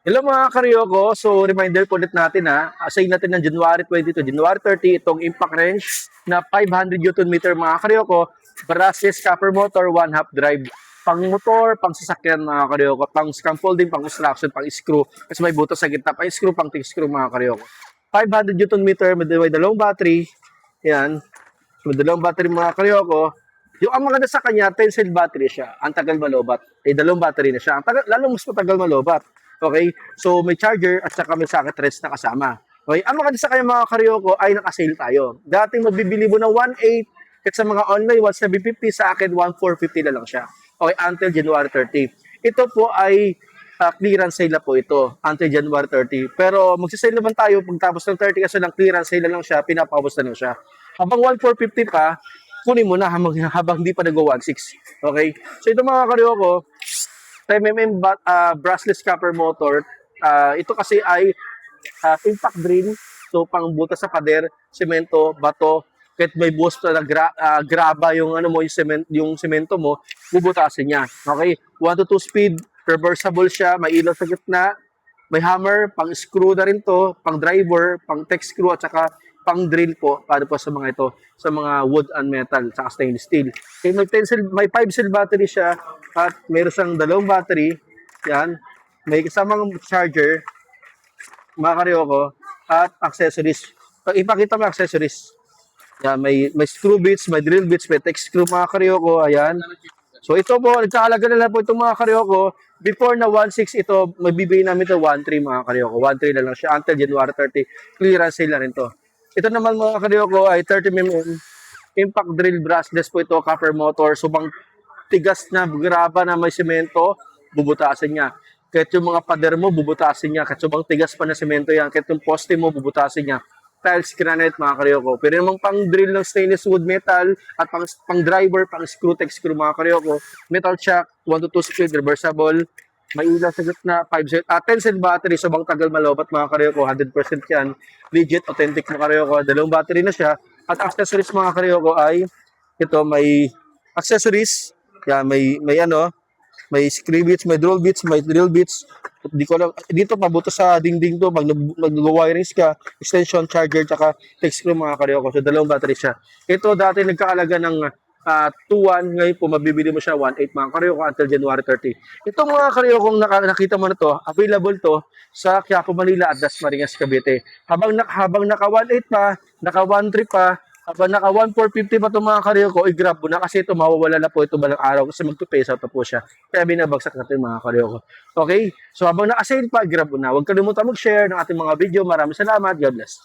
Hello mga karyoko, so reminder po ulit natin assign natin ng January 20 to January 30 itong impact range na 500 Newton meter mga karyoko, brushless copper motor, one half drive, pang motor, pang sasakyan mga karyoko, pang scaffolding, pang construction, pang screw, kasi may butas sa gitna, pang screw, pang T-screw mga karyoko. 500 Newton meter, may dalawang battery, yan, may dalawang battery mga karyoko. Yung ang maganda sa kanya, 10 cell battery siya. Ang tagal malobat. Dalawang battery na siya. Ang tagal, lalo mas matagal malobat. Okay? So, may charger at saka may socket threads na kasama. Okay? Ang maganda sa kanya mga karyoko ay naka-sale tayo. Dati mabibili mo ng 1.8 at sa mga online 1.750, sa akin 1.450 na lang siya. Okay? Until January 30. Ito po ay clearance sale na po ito until January 30. Pero magsisale naman tayo pagtapos ng 30 kasi lang clearance sale na lang siya, pinapabos na lang siya. Habang 1.450 pa, kunin mo na habang hindi pa nag-1.6. Okay? So ito mga karyoko, 10mm brushless copper motor. Ito kasi ay impact drill. So pang butas sa pader, semento, bato, kahit may buhos na graba yung ano mo, yung semento mo, bubutasin niya. Okay? 1 to 2 speed, reversible siya, may ilaw sa gitna, may hammer, pang screw na rin to, pang driver, pang tech screw, at saka pang drill po, para po sa mga ito, sa mga wood and metal, saka stainless steel. Okay, may 5 cell battery siya, at mayroon siyang dalawang battery, yan, may kasamang charger, mga karyoko, at accessories. Ipakita mo accessories. Yan, may screw bits, may drill bits, may tech screw mga karyoko, ayan. So ito po, nagkakalaga na lang po itong mga karyoko. Before na 1.6 ito, magbibigay namin ito 1.3 mga karyoko. 1.3 na lang siya until January 30. Clearance sale na rin to. Ito naman mga karyoko ay 30mm impact drill brushless po ito, copper motor. Subang tigas na graba na may semento, bubutasin niya. Kahit yung mga pader mo, bubutasin niya. Kahit subang tigas pa na semento yan, kahit yung poste mo, bubutasin niya. Tiles, granite, mga karyoko. Pero namang pang drill ng stainless wood metal at pang driver, pang screw, tech screw, mga karyoko. Metal shock, 1 to 2 speed, reversible. May ilaw sa gitna, 10 cell battery, subang tagal malobat mga karyoko, 100% yan. Legit, authentic mga karyoko. Dalawang battery na siya. At accessories mga karyoko ay, ito may accessories, yan, may screw bits, may drill bits. Di ko lang, dito pabuto sa dingding to, pag nag-wirings ka, extension, charger, tsaka tech screw mga karyoko. So, dalawang battery siya. Ito dati nagkaalaga ng 2.1, ngayon po mabibili mo siya 1.8 mga karyoko until January 30. Ito mga karyokong nakita mo na to, available to sa Quiapo, Manila at Dasmariñas, Cavite. Habang naka 1.8 pa, naka 1.3 pa, habang naka 1,450 pa itong mga karyoko, i-grab mo na kasi ito mawawala na po ito balang araw kasi magpe-face out na po siya. Kaya binabagsak natin mga karyoko. Okay? So habang naka-sale pa, i-grab mo na. Huwag kalimutan mag-share ng ating mga video. Maraming salamat. God bless.